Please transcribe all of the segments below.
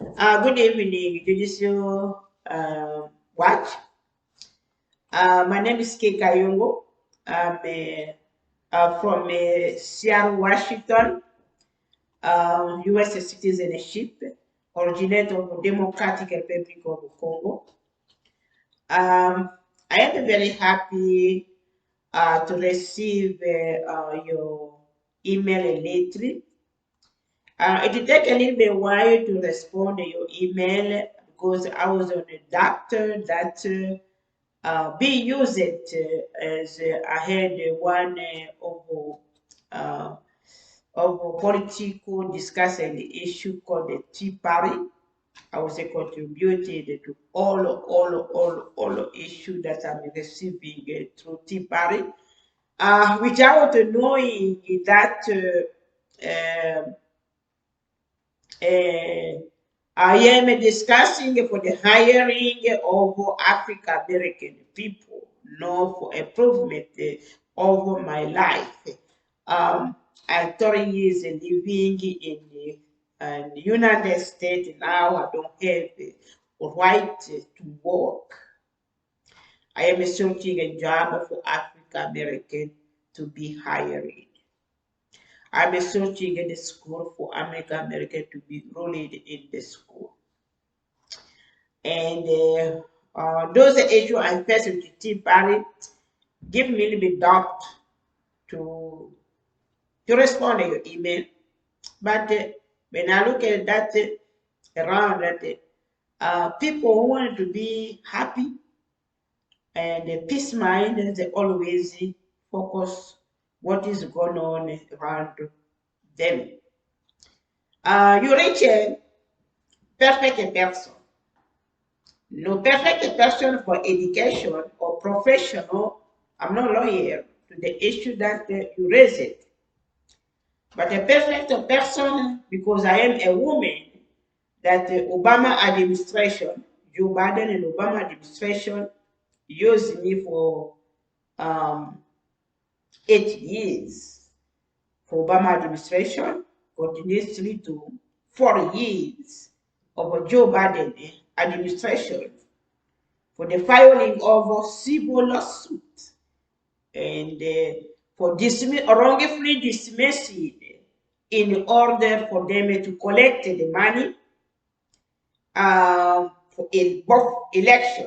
Good evening, Judicial Watch. My name is Kayongo. I'm from Seattle, Washington, U.S. citizenship, originator of the Democratic Republic of Congo. I am very happy to receive your email lately. It will take a little bit while to respond to your email because I was on a doctor that be used as I had one of a political discussion issue called the Tea Party. I was contributed to all issue that I'm receiving through Tea Party, without knowing that. Uh, I am discussing for the hiring of African American people, not for improvement of my life. I'm 30 years living in the United States now. I don't have the right to work. I am searching a job for African American to be hired. I'm searching in the school for American American to be enrolled in the school. And those issues I face with the Tea Party give me a little bit doubt to respond to your email. But when I look at that around that, people who want to be happy and peace mind, they always focus what is going on around them. You reach a perfect person. No perfect person for education or professional. I'm not lawyer to the issue that you raise it. But a perfect person because I am a woman that the Obama administration, Joe Biden and Obama administration used me for um, 8 years. For Obama administration, continuously to 4 years of a Joe Biden administration for the filing of a civil lawsuit and for wrongfully dismissed in order for them to collect the money for both election.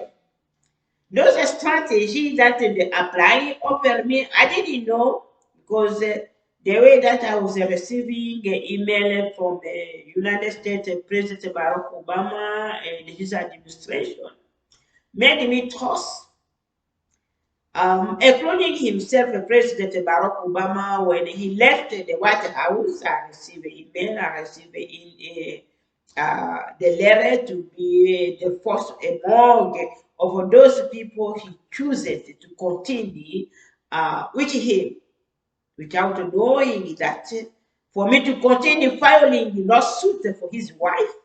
Those are strategies that they apply over me. I didn't know because the way that I was receiving email from the United States President Barack Obama and his administration made me trust, including himself, President Barack Obama, when he left the White House. I received an email, I received the letter to be the first among of those people he chooses to continue with him, without knowing that for me to continue filing the lawsuit for his wife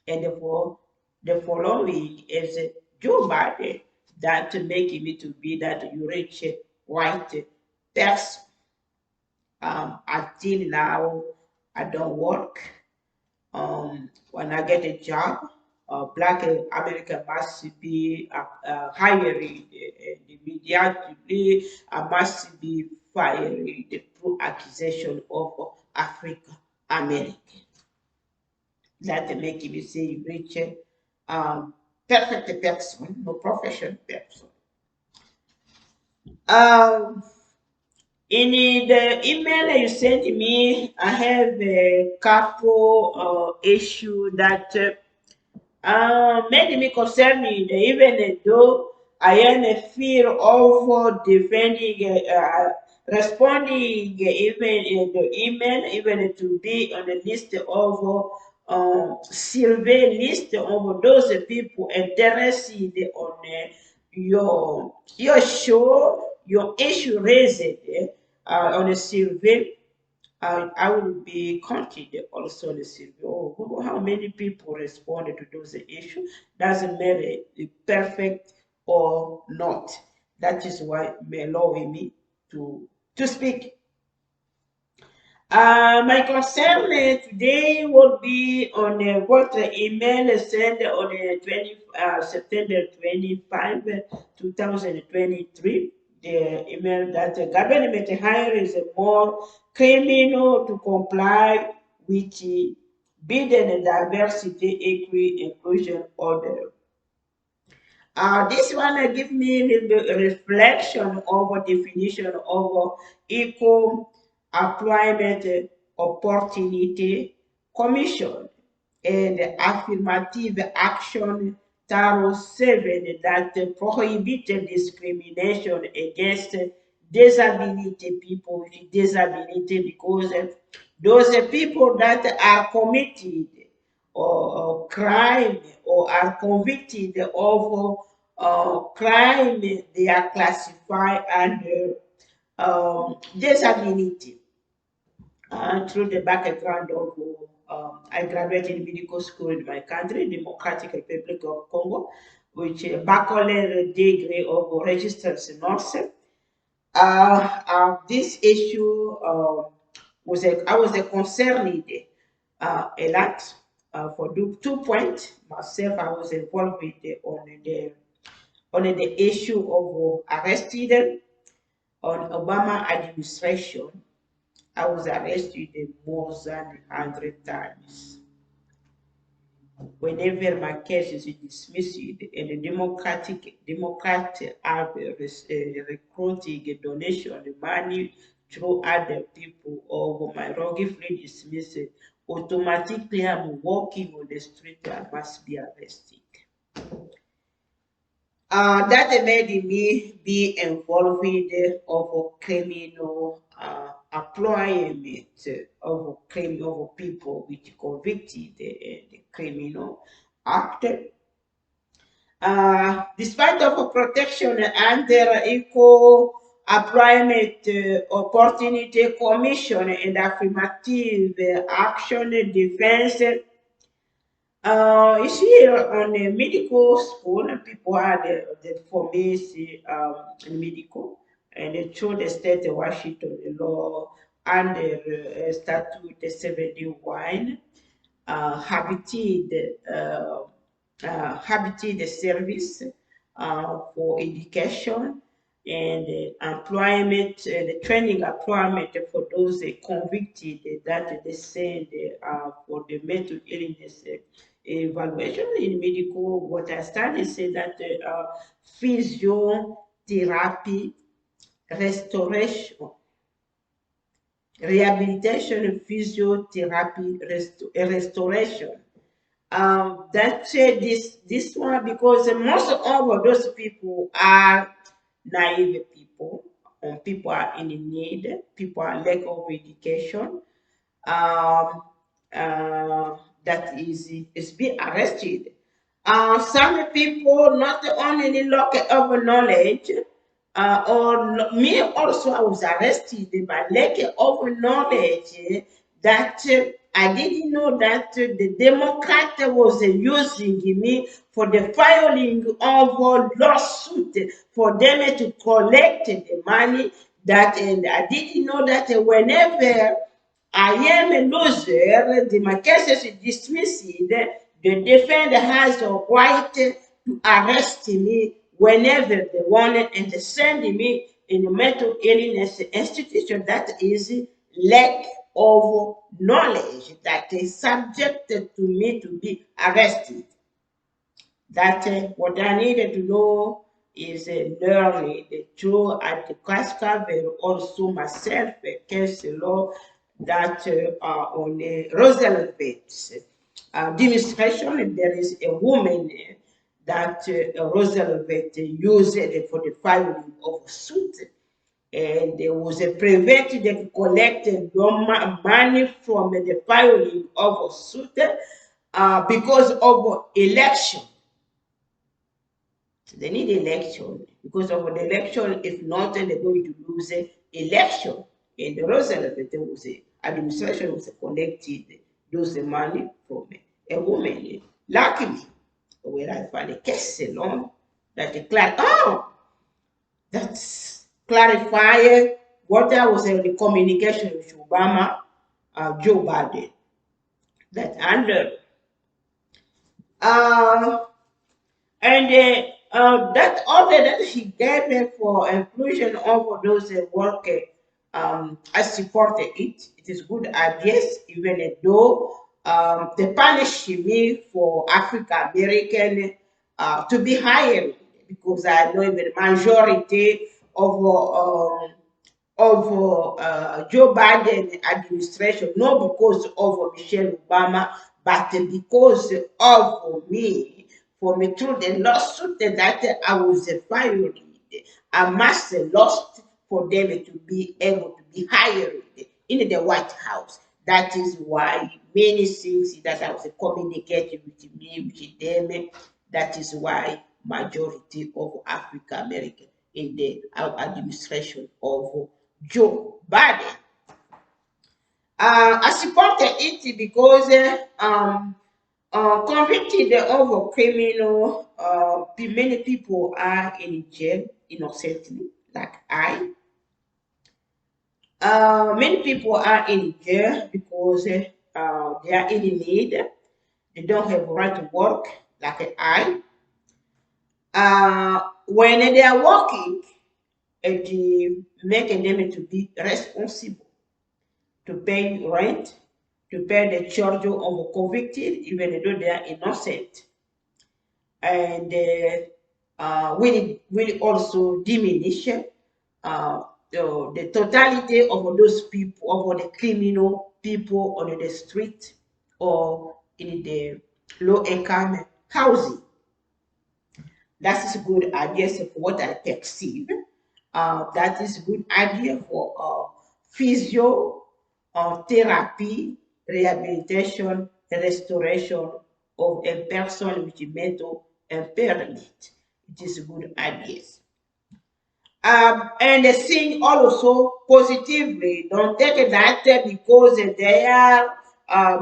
and for the following is Joe Biden that making me to be that you reach white person. Until now, I don't work. When I get a job, Black American must be hiring immediately. I must be firing the true accusation of African American. That making me say you reach perfect person, no professional person. Um, in the email you sent me, I have a couple issue that made me concerning, even though I am a fear of defending, responding even in the email, even to be on the list of survey list of those people interested on your show, your issue raised on a survey. I will be counted also the survey. Oh, how many people responded to those issues? Doesn't matter if perfect or not. That is why may allow me to speak. My concern today will be on what email sent on 20, September 25, 2023. The email that the government hires more criminal to comply with the Biden and diversity, equity, inclusion order. This one give me a little bit reflection over definition of equal employment opportunity commission and affirmative action Title 7 that prohibit discrimination against disability people with disability because those people that are committed or crime or are convicted of crime, they are classified under disability. Through the background of I graduated medical school in my country, Democratic Republic of Congo, which a bachelor degree of registered nurse. This issue I was concerned a lot for 2 points. Myself, I was involved with on the issue of arrested on Obama administration. I was arrested more than 100 times. Whenever my case is dismissed and the Democrat are recruiting donation money through other people or my wrongfully dismissed, automatically I'm walking on the street, I must be arrested. That made me be involved of criminal employment of criminal people which convicted the criminal act. Despite of protection under equal employment opportunity commission and affirmative action defense. You see, on a medical school, people had the pharmacy in medical, and they through the state of Washington law under Statute 71, habited service for education and employment, the training employment for those convicted that they send for the mental illness evaluation in medical. What I studied say that physiotherapy, restoration, rehabilitation, physiotherapy, restoration. That's this one because most of those people are naive people, people are in need, people are lack of education. Um, that is being arrested. Some people not only lack of knowledge, me also I was arrested by lack of knowledge that I didn't know that the Democrat was using me for the filing of a lawsuit for them to collect the money that, and I didn't know that whenever I am a loser, my case is dismissed, the defender has a right to arrest me whenever they want and send me in a mental illness institution. That is lack of knowledge that is subjected to me to be arrested. That what I needed to know is learning the true at the classical, but also myself, case law that on Roosevelt demonstration, there is a woman that Roosevelt used for the filing of a suit. And there was a prevent that collected money from the filing of a suit because of election. They need election because of the election. If not, then they're going to lose election. And the Roosevelt was administration was collected those money from a woman. Luckily, when I find a case alone that declared, that's clarify what I was in the communication with Obama Joe Biden. That under uh, that order that he gave me for inclusion of those workers, I supported it. It is good ideas, even though they punish me for African American to be hired, because I know the majority of Joe Biden administration, not because of Michelle Obama, but because of me, for me through the lawsuit that I was fired. I must lost for them to be able to be hired in the White House. That is why many things that I was communicating with me, with them, that is why majority of African American in the administration of Joe Biden. I supported it because convicted of criminal, many people are in jail innocently, like I. Many people are in jail because they are in need. They don't have right to work, like I. When they are working, it making them to be responsible to pay rent, to pay the charge of convicted, even though they are innocent. And will also diminish the totality of those people, of the criminal people on the street or in the low income housing. That is a good idea for what I perceive. That is a good idea for physio, therapy, rehabilitation, restoration of a person with mental impairment. It is a good idea. And seeing also positively, don't take that because they are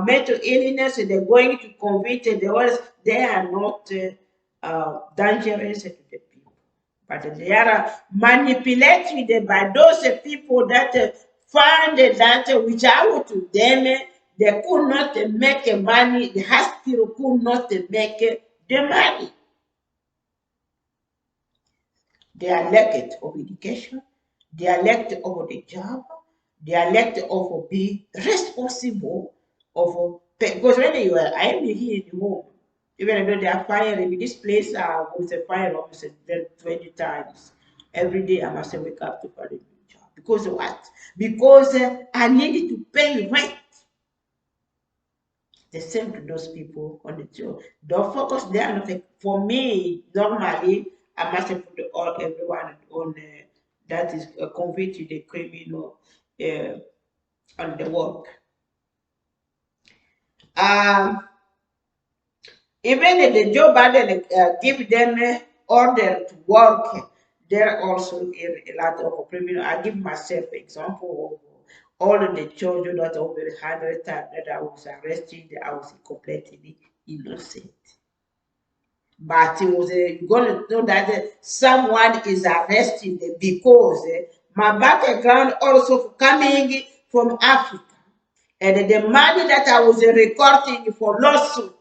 mental illness, they're going to convict the others, they are not dangerous to the people. But they are manipulated by those people that find that which out to them, they could not make money, the hospital could not make the money. They are lacked of education, they are lacked of the job, they are lacked of being responsible of because when you are I am here in the home, even though they are firing me, this place was a fire almost 20 times. Every day I must wake up to find a new job. Because of what? Because I needed to pay rent. The same to those people on the job. Don't focus there. Nothing. For me, normally, I must put all everyone on that is convicted a criminal on the work. Um, Even if the Joe Biden give them order to work, there are also a lot of criminal. I give myself example of all of the children that over 100 times that I was arrested, I was completely innocent. But it was you're going to know that someone is arrested because my background also coming from Africa. And the money that I was recording for lawsuit,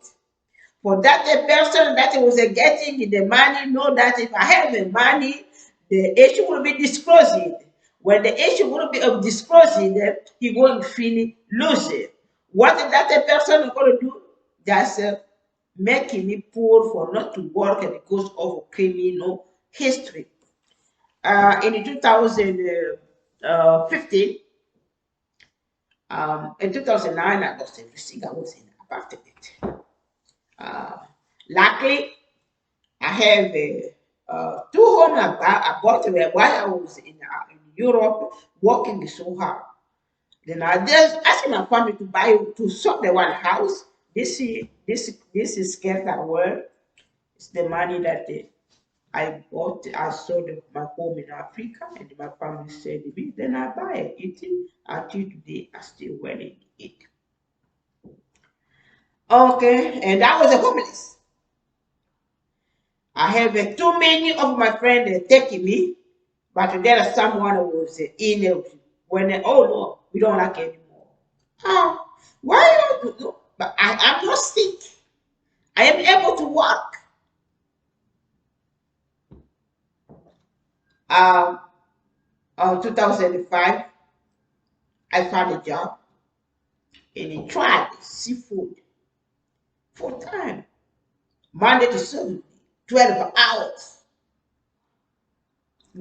for that person that was getting the money, know that if I have the money, the issue will be disclosed. When the issue will be disclosed, he will feel losing. What that person is going to do? That's making me poor for not to work because of criminal history. In 2015, in 2009, I lost everything. I was in an apartment. Luckily, I have two homes I bought while I was in Europe working so hard. Then I just asked my family to buy to sell the one house. This is scarce at work. It's the money that I bought. I sold my home in Africa, and my family said to me, then I buy it. Until today, I still wearing it. Okay, and I was a homeless. I have too many of my friends taking me, but there is someone who was in it when oh no, we don't like anymore. Why you do? But I'm not sick. I am able to work. Um, 2005, I found a job in a tribe, seafood, full time, Monday to Sunday, 12 hours,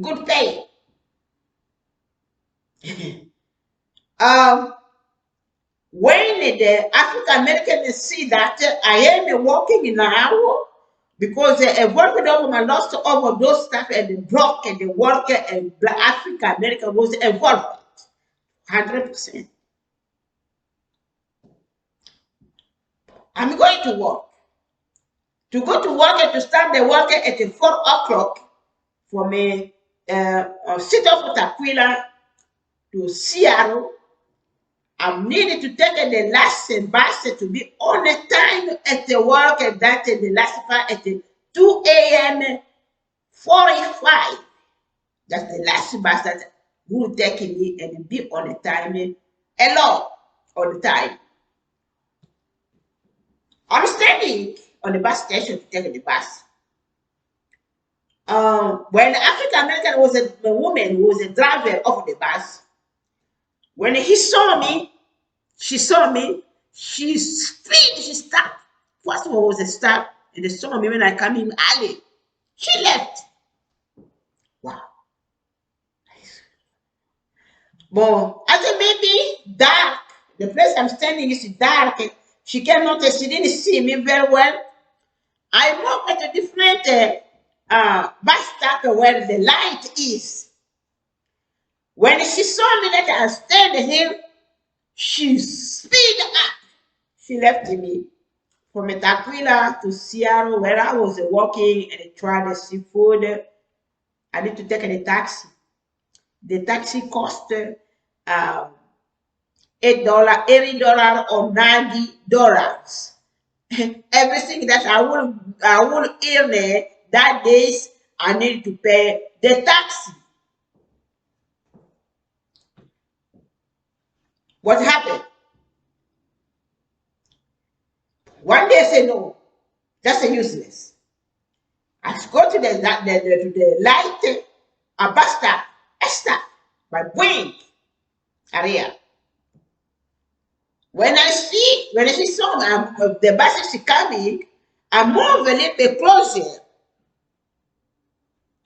good pay. um, when the African Americans see that I am working in an hour, because a working government lost all of those stuff and the broke and the worker and African American was involved 100%. I'm going to work. To go to work and to start the work at 4 o'clock from a city of Taquila to Seattle. I'm needed to take the last bus to be on the time at the work and that the last bus at 2 a.m. 45. That's the last bus that will take me and be on the time alone all the time. I'm standing on the bus station to take the bus. When the African American was a woman who was a driver of the bus, when he saw me, she saw me, she speed, she stopped. First one was a stop, and they saw me when I come in alley. She left. Wow. But I said maybe dark. The place I'm standing is dark. She cannot, she didn't see me very well. I moved at a different bus stop where the light is. When she saw me that I stand here, she speed up. She left me from Taquila to Seattle where I was walking and tried the seafood. I need to take a taxi. The taxi cost $8, $80 or $90. Everything that I will earn that days, I need to pay the taxi. What happened? One day I say no, that's a useless. I go to the light, a bus stop, I stop by wing area. When I see some the bus is coming, I move a little bit closer.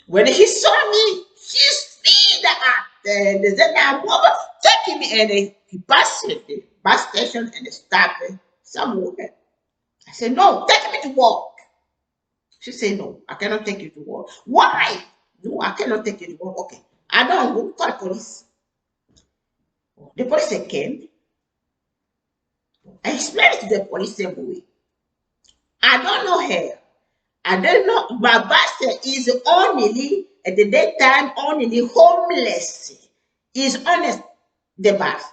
When he saw me, he speed up and then I move, taking me and he passed the bus station and stopped somewhere. I said, no, take me to work. She said, no, I cannot take you to work. Why? No, I cannot take you to work. Okay, I don't go call police. The police came. I explained to the police way. I don't know her. I don't know. My master is only at the daytime only homeless. Is honest the bus.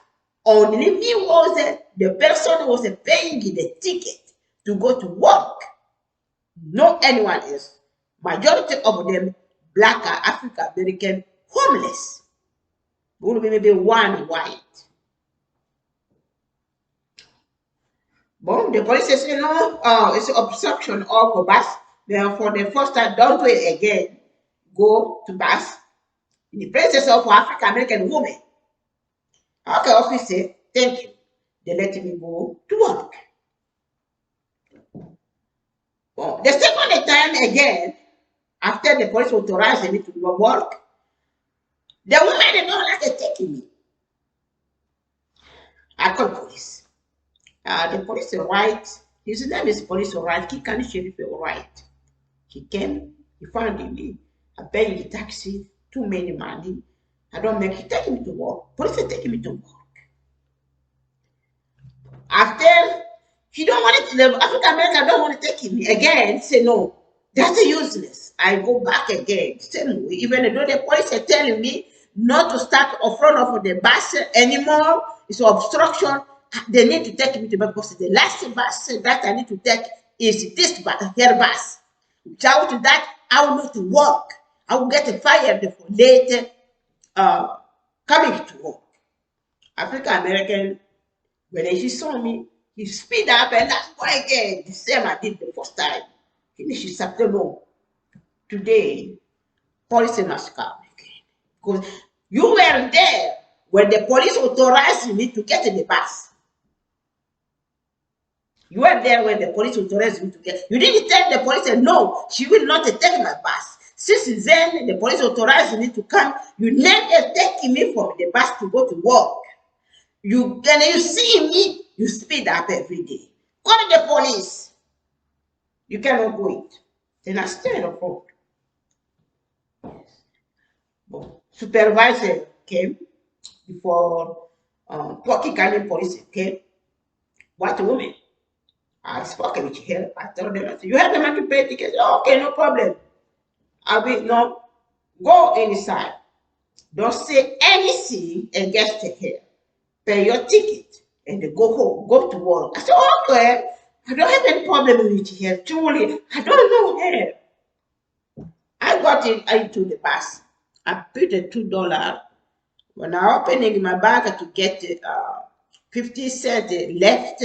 Only me was the person who was paying the ticket to go to work. No anyone else. Majority of them black or African American homeless. Only maybe one white. But the police says, you know, it's an obstruction of a bus. Therefore, the first time, don't do it again. Go to bus in the presence of African American woman. Okay, officer, thank you. They let me go to work. Well, the second time again, after the police authorized me to work, the woman did not like taking me. I called police. The police arrived. His name is police arrived. He can't sheriff arrived. He came, he found me. I paid the taxi, too many money. I don't make it, take me to work. Police are taking me to work. After he don't want it, the African American don't want to take me again. Say no, that's useless. I go back again. Same way. Even though the police are telling me not to start in front of the bus anymore, it's obstruction. They need to take me to bus because the last bus that I need to take is this bus, here bus. Without that, I will not work. I will get fired for later coming to work. African American When she saw me, he speed up and let's go again. The same I did the first time. Finish September. Today, police must come again. Because you were there when the police authorized me to get in the bus. You were there when the police authorized me to get. You didn't tell the police, no, she will not take my bus. Since then, the police authorized me to come. You never take me from the bus to go to work. You see me, you speed up every day. Call the police. You cannot go it. Then I stay in the phone. Supervisor came before Pocky County police came. White woman. I spoke with her. I told them, I said, you have the money to pay tickets. Okay, no problem. I will not go inside. Don't say anything against her. Pay your ticket and go home, go to work. I said, okay, I don't have any problem with her. Truly, I don't know her. I got into the bus. I paid the $2. When I opened my bag to get 50 cents left,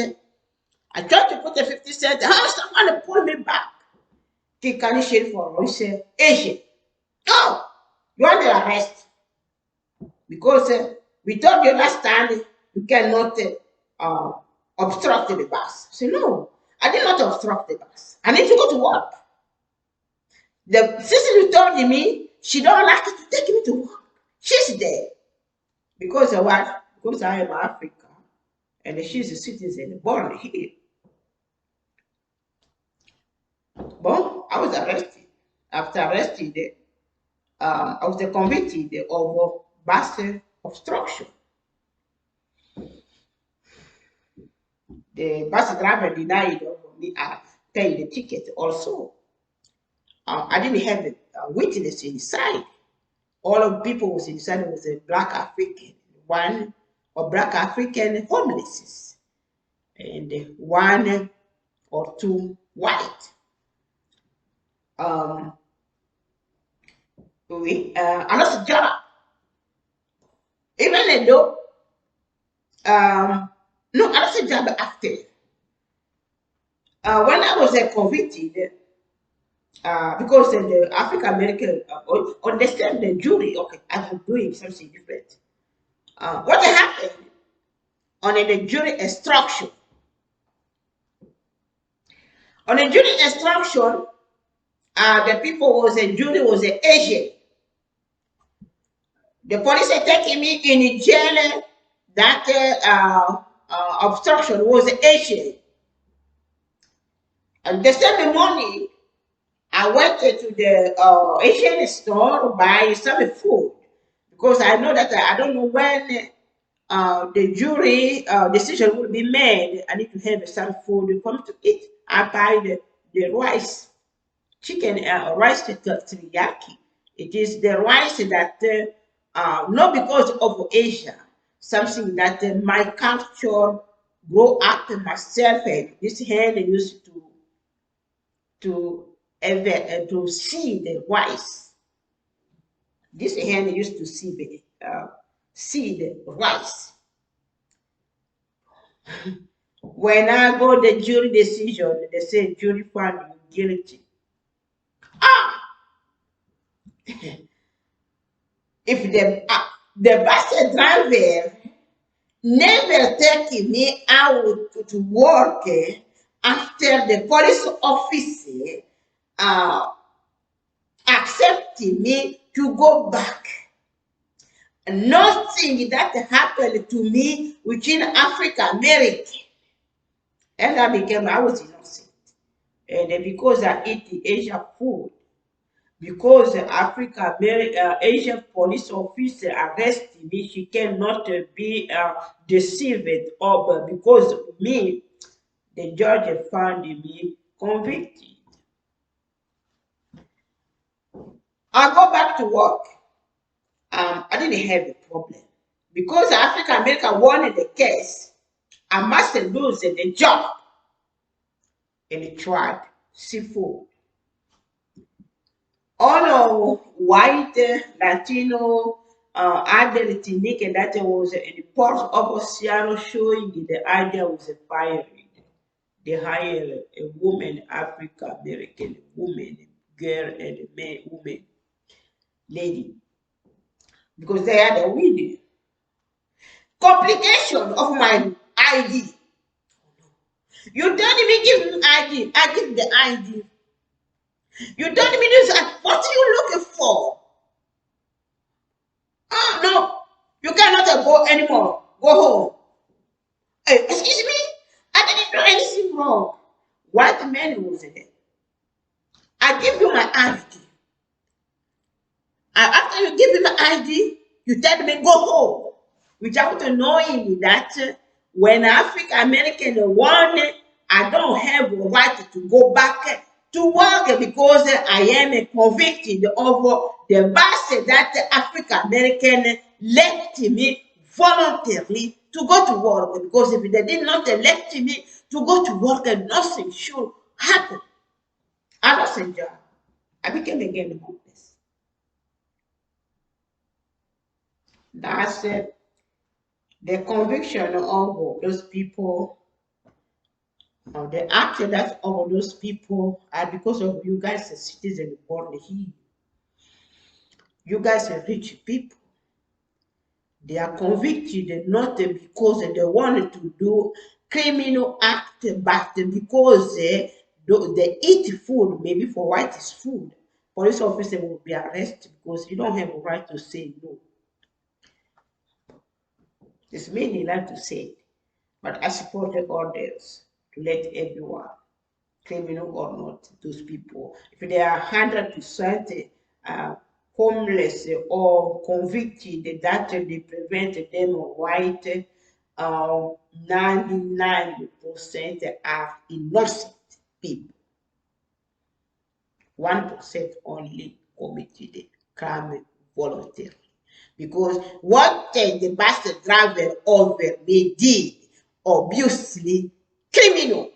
I tried to put the 50 cents. How someone pull me back? Can you share for me? Say, Asian. No, you want the arrest. Because we told you last time you cannot obstruct the bus. I said, no, I did not obstruct the bus. I need to go to work. The sister who told me she don't like to take me to work. She's there. Because of what? Because I am African and she's a citizen born here. But I was arrested. After arrested, I was convicted of bus obstruction. The bus driver denied me paying the ticket also. I didn't have a witness inside. All of the people was inside was a black African, one or black African homeless, and one or two white. Another job. Even though, no, another job after. When I was convicted, because the African American understand the jury, okay, I'm doing something different. What happened on the jury instruction? On the jury instruction, the people was a jury was an Asian. The police are taking me in jail. That obstruction was Asian. And the same morning, I went to the Asian store to buy some food because I know that I don't know when the jury decision will be made. I need to have some food for me to eat. I buy the rice, chicken rice teriyaki. It is the rice that not because of Asia, something that my culture grow up myself and this hand used to see the rice. This hand used to see the rice. When I go the jury decision, they say jury found you guilty. Ah, if the bus driver never take me out to work after the police officer accepted me to go back. Nothing that happened to me within Africa, America. And I was innocent. And because I eat the Asian food, because the Asian police officer arrested me, she cannot be deceived or because me, the judge found me convicted. I go back to work. I didn't have a problem because African American won the case. I must lose the job and it tried seafood. All of white, Latino, adult Nick that was a report of Seattle showing the idea was a firing. They hire a woman, African American woman, girl, and a man, woman, lady, because they are the winning. Complication of my ID. You don't even give me ID. I give the ID. You don't even use it. What are you looking for? Oh no, you cannot go anymore. Go home. Hey, excuse me? I didn't do anything wrong. White man was there. I give you my ID. And after you give me my ID, you tell me go home. Without knowing that when African American one, I don't have a right to go back to work because I am convicted of the bastard that African American left me voluntarily to go to work, because if they did not elect me to go to work, nothing should happen. I lost a job. I became again homeless. That's the conviction of those people, or the action that of those people are because of you guys as citizens born here. You guys are rich people. They are convicted not because they wanted to do criminal act, but because they eat food, maybe for white is food. Police officer will be arrested because you don't have a right to say no. It's many like to say it, but I support the orders to let everyone, criminal or not, those people, if they are 100% homeless or convicted, that they prevent them white, 99% are innocent people. 1% only committed crime voluntarily. Because what the bus driver over me did, obviously criminal.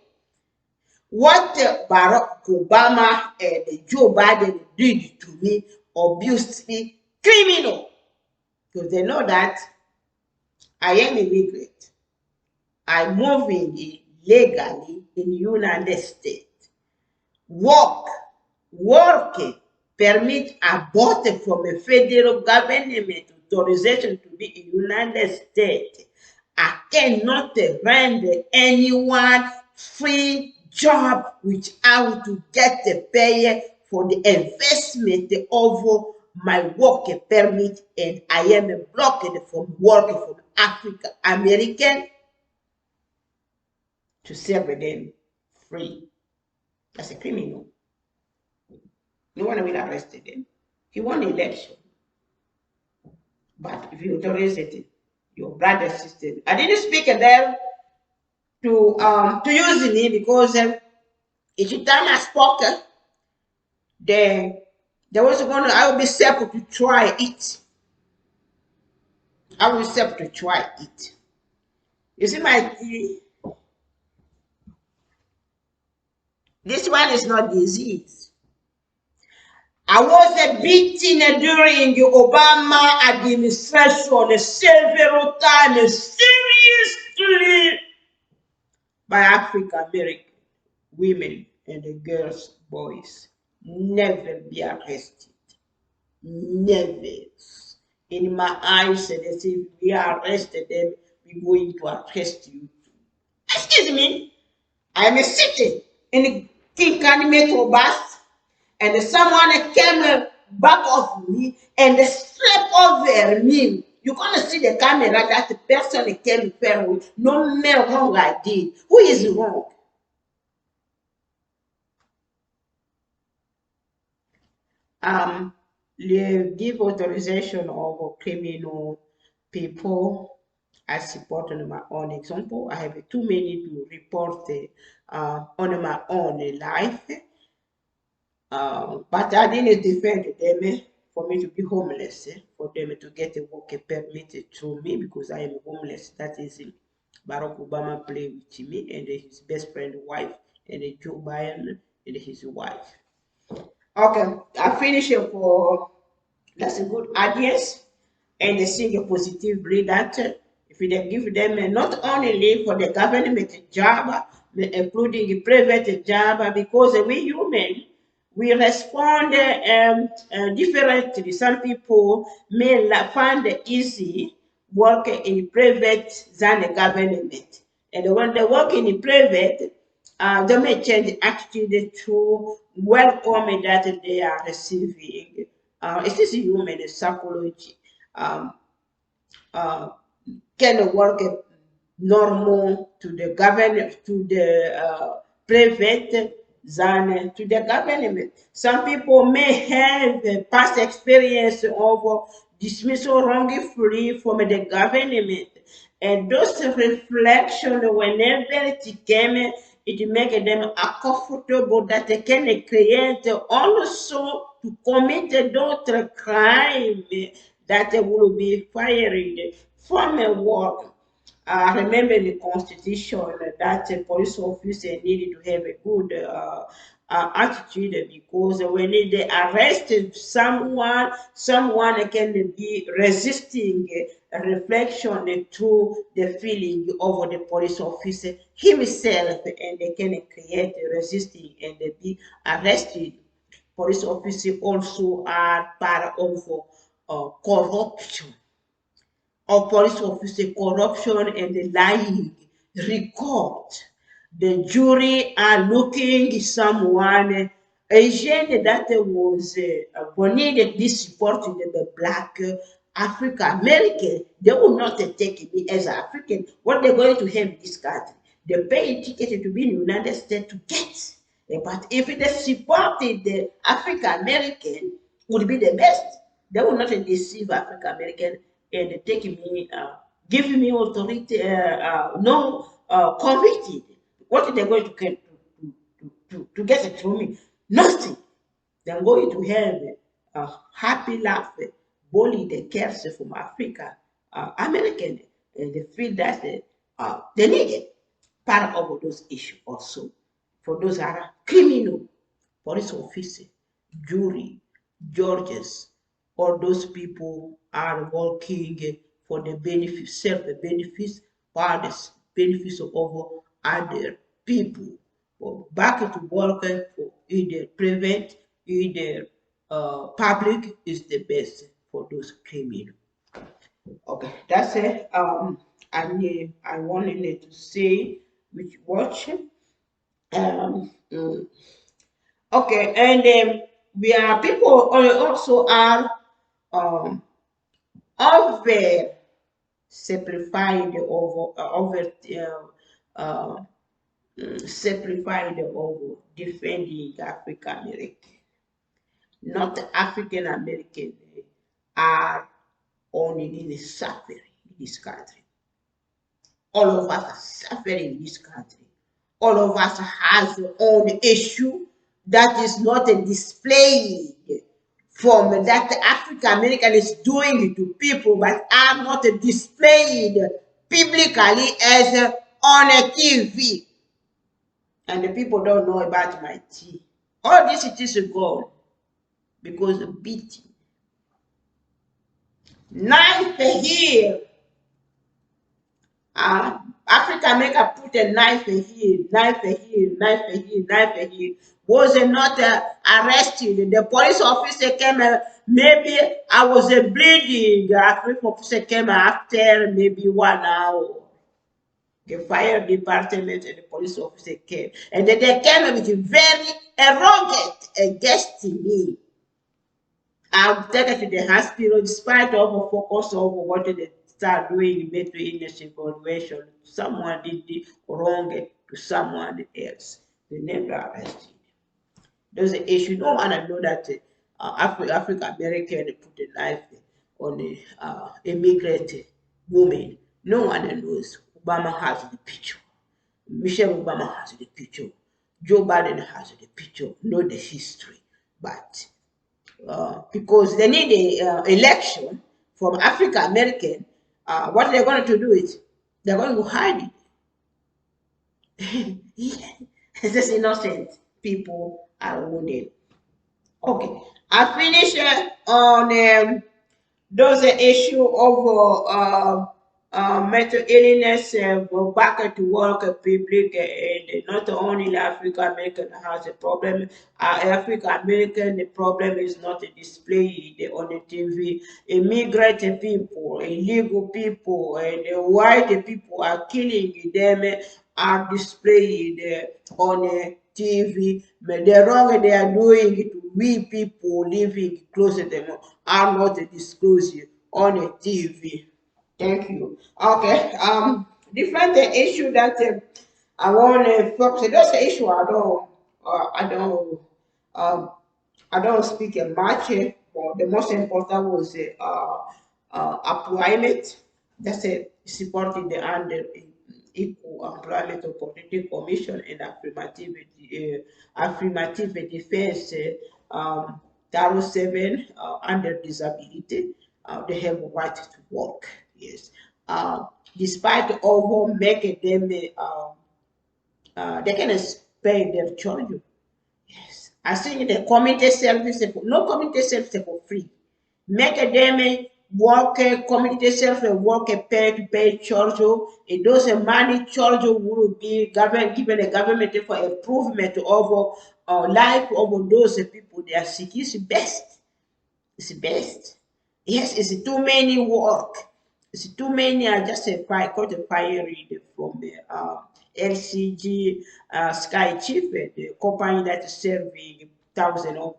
What Barack Obama and Joe Biden did to me, obviously criminal. Because they know that I am immigrant. I'm moving legally in the United States. Working permit aborted from a federal government authorization to be in the United States. I cannot render anyone free job without to get the pay for the investment of my work permit, and I am blocked from working from African American to serve them free. That's a criminal. No one will arrest them. He won the election. But if you authorize it, your brother, sister, I didn't speak there to use me because each time I spoke, there was I will be able to try it. I will be able to try it. You see this one is not disease. I was beaten during the Obama administration several times, seriously, by African American women and the girls, boys. Never be arrested. Never. In my eyes, they say, if we arrested them, we're going to arrest you. Excuse me, I'm sitting in the King County Metro bus, and someone came back of me and slept over me. You're gonna see the camera that the person came with. No matter wrong I did. Who is wrong? Give authorization of criminal people. I support on my own example. I have too many to report on my own life. But I didn't defend them for me to be homeless, for them to get a work permit through me because I am homeless. That is Barack Obama play with me and his best friend wife and Joe Biden and his wife. Okay, I finish it for that's a good audience. and they think positively that if they give them not only for the government job, including private job, because we human, we respond differently. Some people may find it easy work in private than the government. And when they work in private, they may change attitude to welcome that they are receiving. It is human psychology. Um, uh, can work normal to the government, to the private than to the government. Some people may have a past experience of dismissal wrongfully from the government, and those reflections, whenever it came, it make them uncomfortable that they can create also to commit d'autres crimes that will be fired from a work. Remember in the constitution that a police officer needed to have a good attitude, because when they arrest someone, someone can be resisting a reflection to the feeling of the police officer himself, and they can create resisting and be arrested. Police officers also are part of corruption, of police officer corruption and the lying record. The jury are looking someone Asian that was bonneted this supporting the black African American. They will not take me as African. What they're going to have in this country? They pay a ticket to be in the United States to get. But if they supported the African American, would be the best. They will not deceive African American and take me, give me authority, no convicted. What are they going to get to get it through me? Nothing. They're going to have a happy laugh, bully the cares from Africa, American, and they feel that they need it. Part of those issues also for those are criminal, police officer, jury, judges, all those people are working for the benefit, self benefits, or the benefits of other people. But back to work for either private, either public is the best for those criminals. Okay, that's it. I wanted to say which watch. Mm, okay, and we are people also are um, over simplified over uh, simplified over defending African American. Not African American are only in suffering in this country. All of us are suffering in this country. All of us has our own issue that is not displayed from that the African American is doing to people, but are not displayed publicly as on a TV. And the people don't know about my tea. All this it is gone because of beating. Knife here. Africa America put a knife here, knife here, knife here, knife here. Was not arrested. The police officer came, maybe I was bleeding. The police officer came after maybe 1 hour. The fire department and the police officer came. And then they came with very arrogant against me. I'm taken to the hospital despite of a focus of what they start doing mental illness evaluation. Someone did the wrong to someone else. They never arrested. There's an issue. No one know that African American put a knife on a immigrant woman. No one knows. Obama has the picture. Michelle Obama has the picture. Joe Biden has the picture. Know the history, but because they need a election from African American, what they're going to do is they're going to hide it. It's just innocent people are wounded. Okay, I finish on There's an issue of mental illness, go back to work, public, and not only African American has a problem. African American, the problem is not displayed on the TV. Immigrant people, illegal people, and white people are killing them, are displayed on the TV. But the wrong they are doing to we people living close to them are not disclosed on a TV. Thank you. Okay. Different issue that I want to focus. That's the issue um, I don't speak much. But the most important was employment. That's supporting the under equal employment opportunity commission and affirmative defense. Title 7 under disability, they have a right to work. Yes. Despite over making them, they can pay their children. Yes. I think the community service, no community service for free. Make them work, community service work, pay to pay charge. It does a money charge will be government given the government for improvement of life of those people. They are sick. It's best. It's best. Yes, it's too many work. It's too many. I just got a fire read from the LCG Sky Chief, the company that is serving thousands of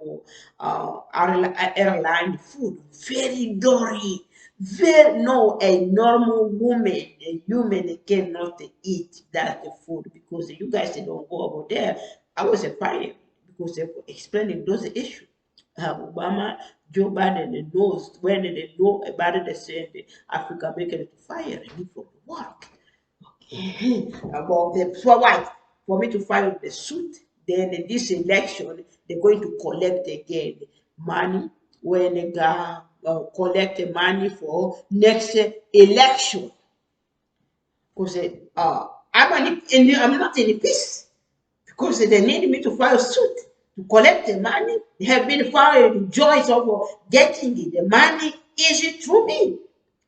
airline food. Very dory. Very no, a normal woman, a human cannot eat that food because you guys don't go over there. I was a fire because they were explaining those issues. Obama, Joe Biden knows when they know about the send the African American to fire me from work. About the for what? For me to file the suit, then in this election, they're going to collect again money when they collect the money for next election. Because I'm not in peace because they need me to file suit to collect the money. They have been filed the joys of getting the money easy through me.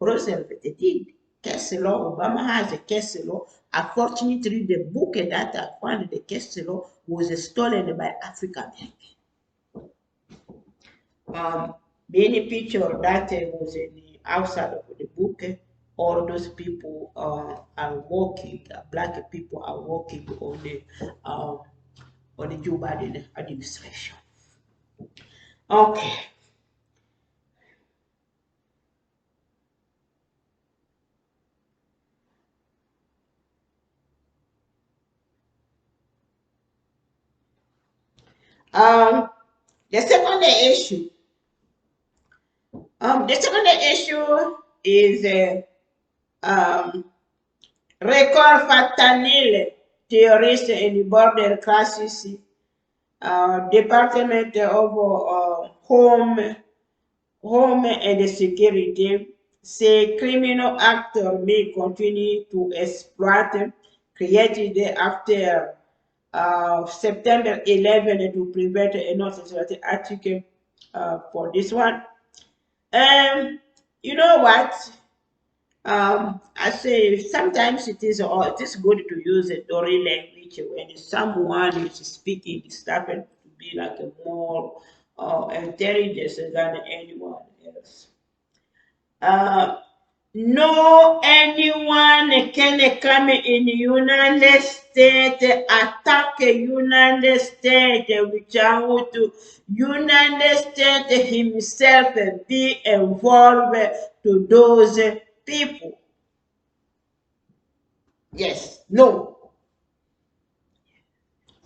Roosevelt did. Case law, Obama has a case law. Unfortunately, the book that I found the case law was stolen by African. Many picture that was in the outside of the book, all those people are working, black people are working on the Joe Biden administration. Okay. Um, the second issue, is record fentanyl terrorist in border crisis. Department of Home and Security say criminal actor may continue to exploit created after September 11 to prevent a non-security article for this one. You know what? I say sometimes it is good to use a Dory language when someone is speaking. It's happened to be like a more intelligent than anyone else. Uh, no anyone can come in United States, attack United States without United States himself be involved to those people. Yes, no.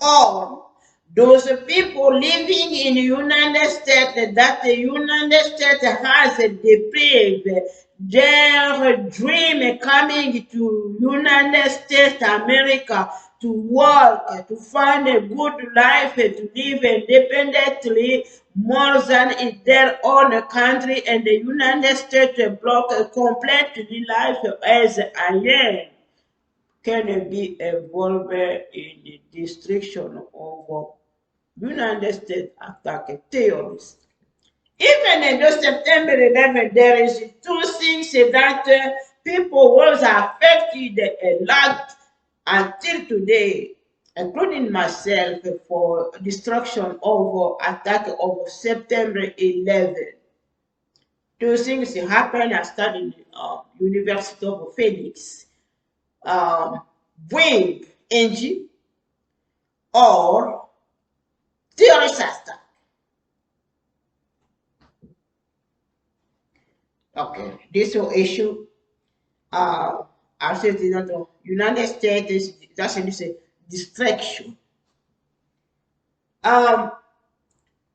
Or those people living in the United States that the United States has deprived their dream coming to United States America to work, to find a good life, to live independently more than in their own country, and the United States block completely life as I am can be involved in the destruction of United States attack terrorists. Even in those September 11, there is two things that people was affected a lot until today, including myself, for destruction of attack of September 11. Two things happened. I studied University of Phoenix, wing engine or terrorist attack. Okay, this whole issue, I said the United States, that's a distraction. Um,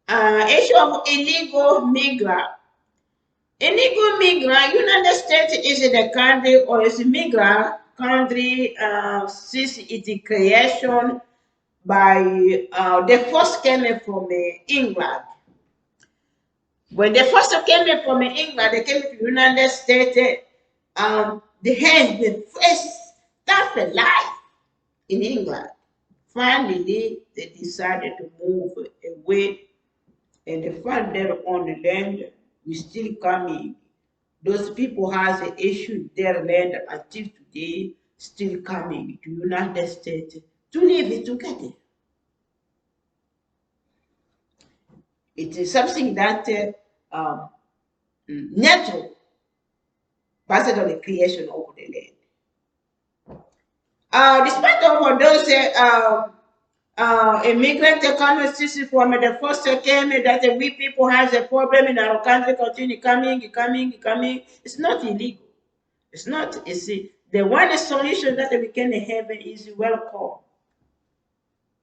issue of illegal migrant. Illegal migrant, United States is the country or is a migrant country since its creation by the first came from England. When they first came from England, they came to the United States. They had the first start a life in England. Finally, they decided to move away and they found them on the land. We still coming. Those people has an issue their land until today, still coming to United States to live together. It is something that natural, based on the creation of the land. Despite of those immigrant economists from the first came that we people has a problem in our country, continue coming. It's not illegal. It's not. You see, the one solution that we can have is welcome.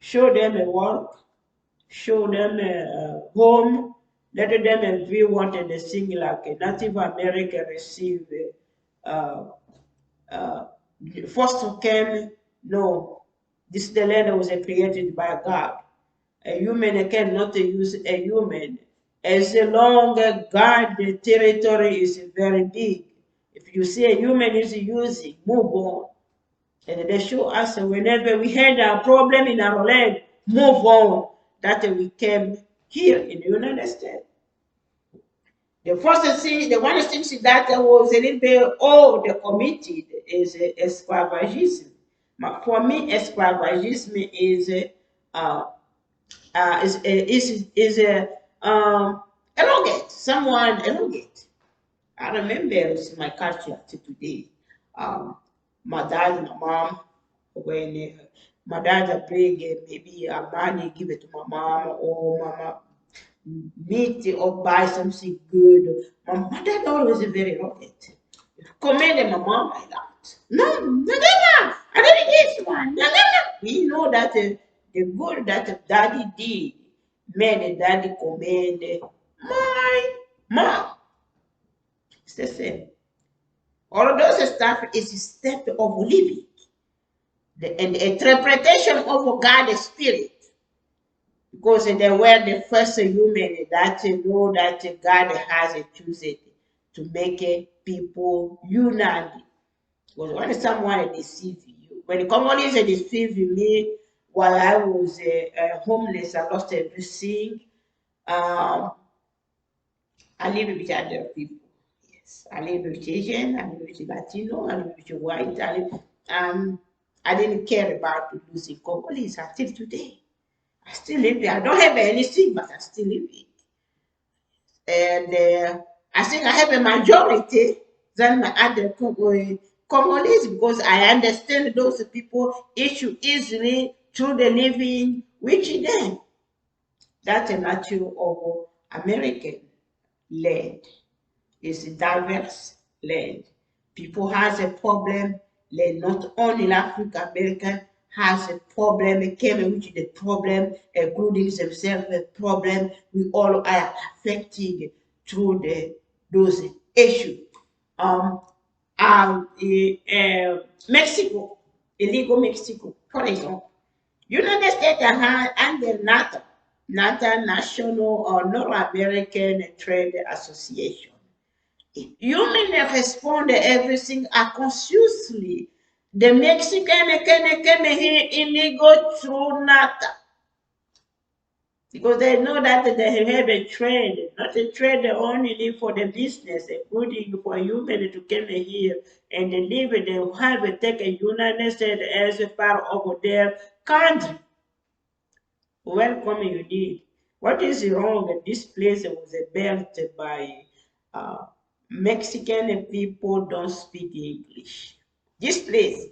Show them a work, show them a home, let them view what they sing like a Native American receive. Uh, uh, First came, no, this is the land that was created by God. A human cannot use a human. As long as God, the territory is very big. If you see a human is using, move on. And they show us whenever we had a problem in our land, move on. That we came here in the United States. The first thing, the one thing that was a little bit the committed is esclavagism. But for me, esclavagism is a arrogant. Someone arrogant. I remember it's in my culture to today. My dad and my mom, when my dad bring maybe a money, give it to my mom, or mama meet or buy something good. My dad always very rocket. Commend my mom like that. No, I didn't get one. No. We know that the good that daddy did made daddy commend my mom. It's the same. All of those stuff is a step of living. And the interpretation of God's spirit. Because they were the first human that know that God has chosen to make people unite. Because when someone deceives you, when communists deceived me while I was homeless, I lost everything. Um, I live with other people. Yes, I live with Asian, I live with Latino, I live with white. I didn't care about losing Congolese until today. I still live there. I don't have anything, but I still live it. And I think I have a majority than my other Congolese because I understand those people issue easily through the living with them. That's a nature of American land. It's a diverse land. People has a problem. Not only African American has a problem, came with the problem, including themselves a problem. We all are affected through those issues. Um, Mexico, illegal Mexico, for example. United States are under NATO, National or North American Trade Association. You may respond to everything consciously. The Mexican can here illegal through NATO. because they know that they have a trade, not a trade only for the business, including for human to come here and live. They have to take a United States as a part of their country. Welcome you did. What is wrong? This place was built by Mexican people don't speak English. This place,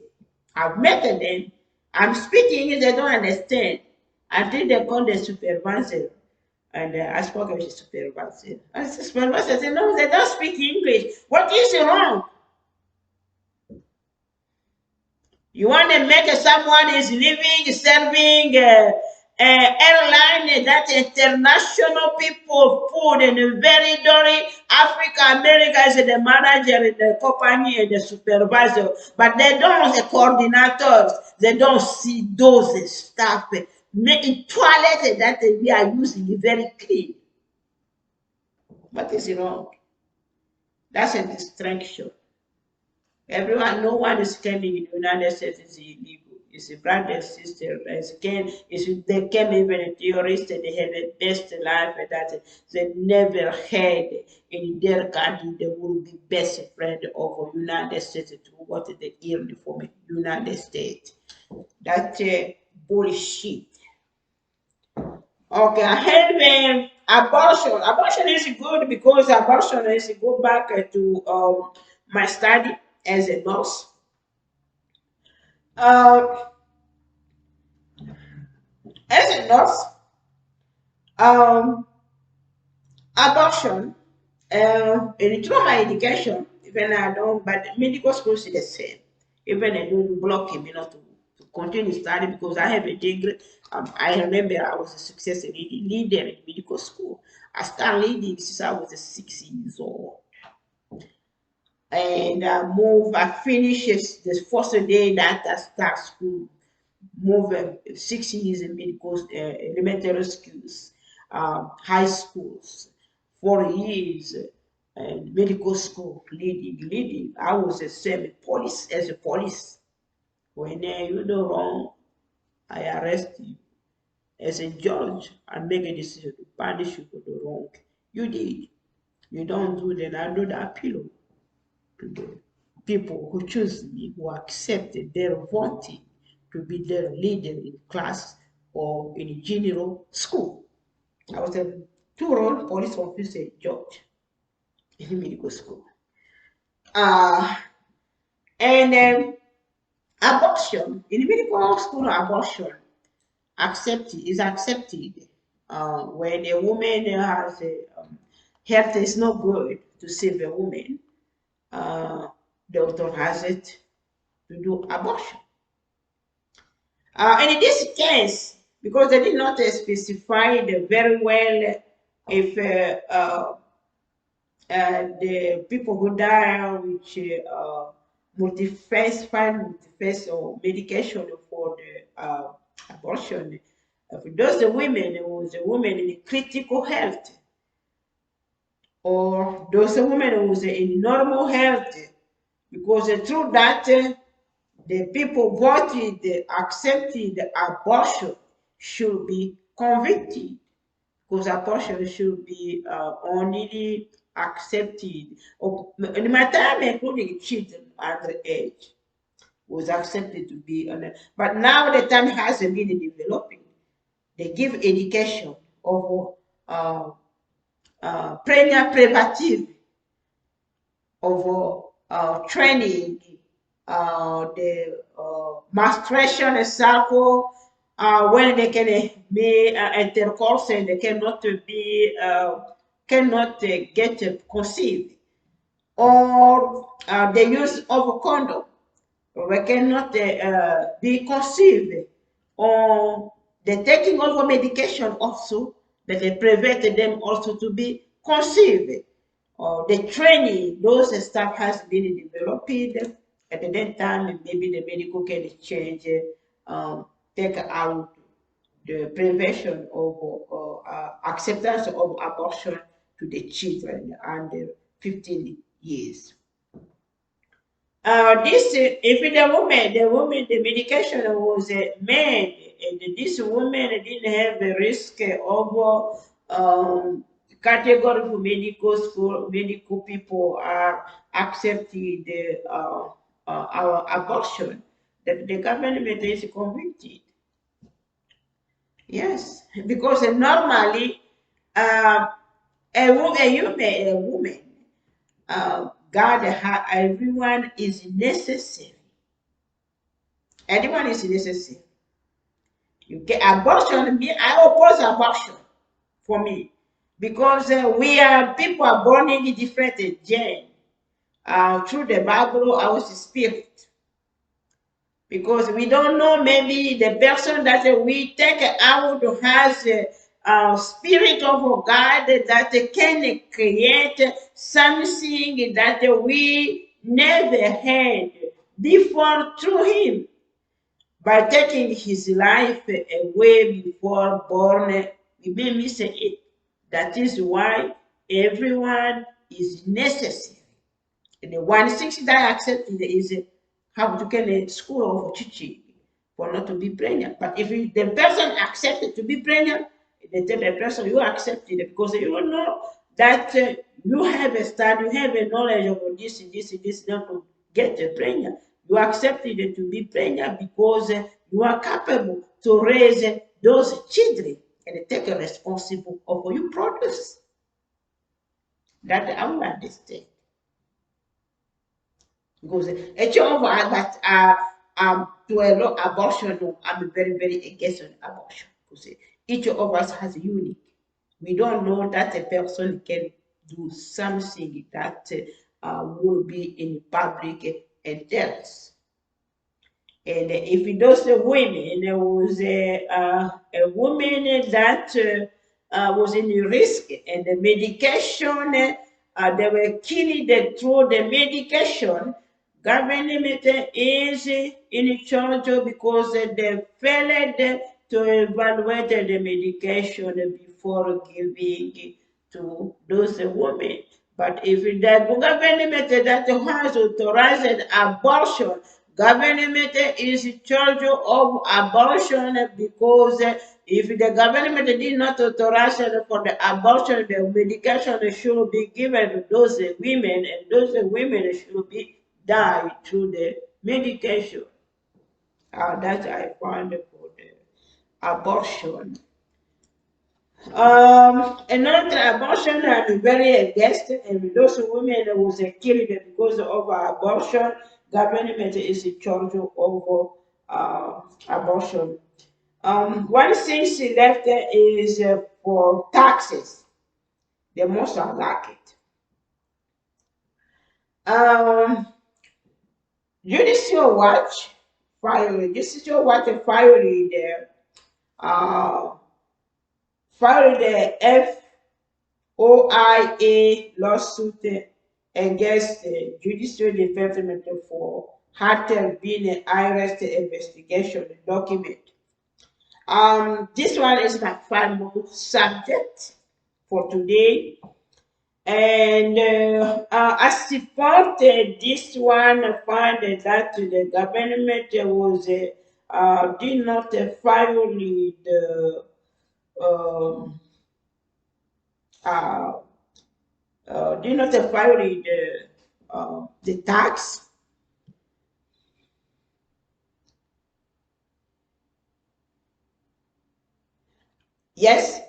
I've met them. I'm speaking English, they don't understand. Until they call the supervisor. And I spoke with the supervisor. And the supervisor said, no, they don't speak English. What is wrong? You want to make someone is living, serving airline that international people food and very dirty. Africa, America is the manager, the company, and the supervisor, but they don't the coordinators. They don't see those stuff. Making toilet that we are using very clean. What is wrong? That's a distraction. Everyone, no one is coming in the United States is illegal. It's a brother and sister. They came even a tourist and they have the best life and that they never had in their country they will be best friend of the United States to what they earn from the United States. That's bullshit. Okay, I have abortion. Abortion is good because abortion is go back to my study as a nurse. Uh, as a nurse, um, abortion, in through my education, even I don't, but medical school is the same. Even I don't block me not to continue study because I have a degree. I remember I was a success leader in medical school. I started leading since I was 6 years old. And I finished the first day that I start school, move 6 years in medical, elementary schools, high schools, 4 years medical school, leading. I was the same police as a police. When you do wrong, I arrest you. As a judge, I make a decision to punish you for the wrong. You did. You don't do, then I do the appeal to the people who choose me, who accepted their voting to be their leader in class or in general school. I was a two-role police officer judge in medical school. Uh, and abortion, in medical school, abortion is accepted when a woman has health is not good to save a woman. The doctor has it to do abortion. And in this case, because they did not specify very well if the people who die with multiface or medication for the abortion, for those the women, it was a woman in critical health, or those women who was in normal health, because through that the people voted, accepted abortion should be convicted, because abortion should be only accepted. In my time, including children under age, was accepted to be on it. But now the time has been developing. They give education of preventive, of training, the menstruation cycle, when they can be intercourse and they cannot be cannot get conceived, or the use of condom, we cannot be conceived, or the taking of medication also that they prevent them also to be conceived. The training, those stuff has been developed. At that time, maybe the medical can change, take out the prevention of acceptance of abortion to the children under 15 years. This, if the woman, the medication was made this woman didn't have a risk of category for medical school. Medical people are accepting our abortion. The government is convicted. Yes, because normally uh, a woman, everyone is necessary. Everyone is necessary. You get abortion. Me, I oppose abortion for me because we are people are born in different gene through the Bible, our spirit. Because we don't know, maybe the person that we take out has a spirit of God that can create something that we never had before through him by taking his life away before born. We may miss it. That is why everyone is necessary. And the 160 that I accepted is how to get a school of teaching for not to be pregnant. But if the person accepted to be pregnant, they tell the person you accepted it because you know that you have a study, you have a knowledge of this, not to get pregnant. You accepted it to be pregnant because you are capable to raise those children and take a responsible of you produce. That I will understand. Because a job but to a lot abortion, no, I'm very, very against on abortion. Because each of us has unique. We don't know that a person can do something that will be in public interest. And if it does the women, there was a woman that was in risk, and the medication, they were killing the, through the medication. Government is in charge because they failed to evaluate the medication before giving to those women. But if the government that has authorized abortion, government is in charge of abortion because if the government did not authorize for the abortion, the medication should be given to those women, and those women should be died through the medication. That I found for the abortion. Another abortion I'm very against, and those women that was killed because of abortion. Government is in charge of abortion. One thing she left is for taxes. The most I like it. Judicial Watch filed uh, the FOIA lawsuit against the Judicial Department for had been an IRS investigation document. This one is my final subject for today. And I supported this one, I found that the government was did not file um, uh, did not file the tax. Yes.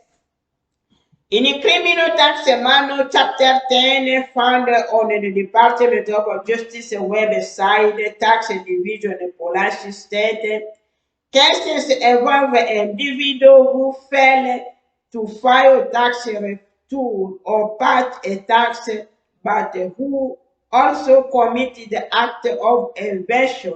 In a criminal tax manual, chapter 10, found on the Department of Justice website, tax division in Polish state, cases involve an individual who failed to file tax return or part a tax, but who also committed the act of evasion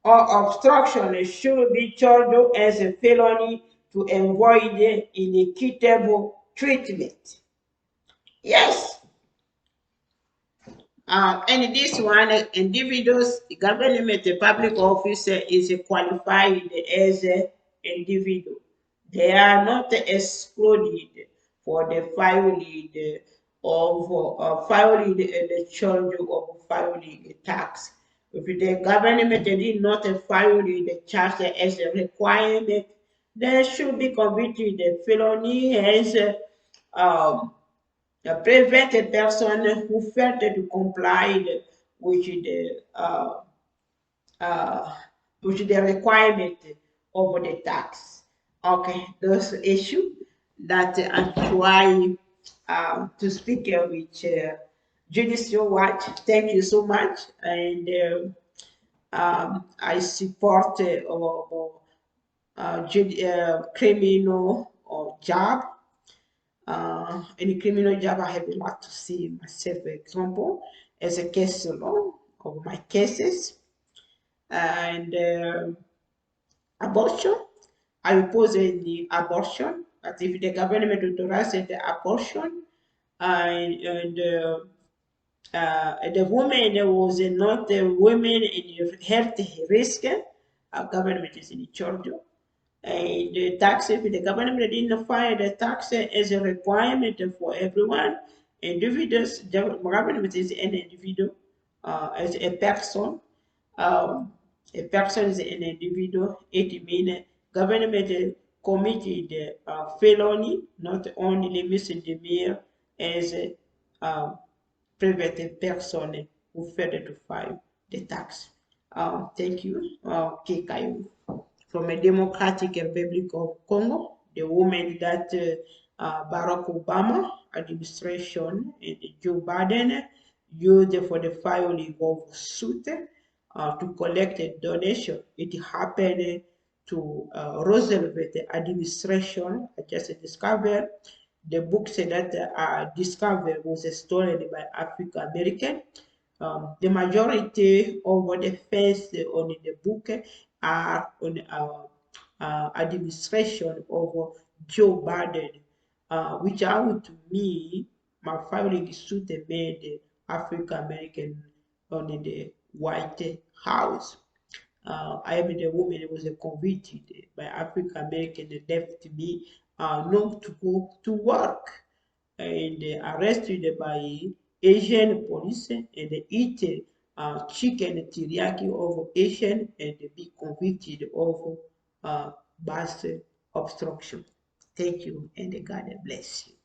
or obstruction should be charged as a felony to avoid inequitable treatment. Yes. And this one, individuals, government, public officer is qualified as an individual. They are not excluded for the filing of filing the charge of filing tax. If the government did not file the charge as a requirement, they should be convicted. The felony as prevent a person who failed to comply with the uh, with the requirement of the tax. Okay, those issues that I try to speak with Judicial Watch. Thank you so much, and I support criminal or job. In a criminal job, I have a lot to see myself. For example, as a case law of my cases and abortion. I oppose the abortion, but if the government authorizes the abortion and the woman was not a woman in health risk, government is in charge. And the tax, if the government didn't file the tax as a requirement for everyone, individuals, the government is an individual, as a person. Um, a person is an individual. It means government committed felony, not only misdemeanor, as a private person who failed to file the tax. Thank you, Kayongo. From a Democratic Republic of Congo, the woman that Barack Obama administration and Joe Biden used for the filing of suit to collect a donation. It happened to Roosevelt administration. I just discovered the books that discovered was stolen by African American. The majority of the facts on the book are on administration of Joe Biden, which out to me, my filing suit made African American on the White House. I am the woman who was convicted by African American and left me not to go to work and arrested by Asian police and eat chicken teriyaki of Asian and be convicted of bus obstruction. Thank you and God bless you.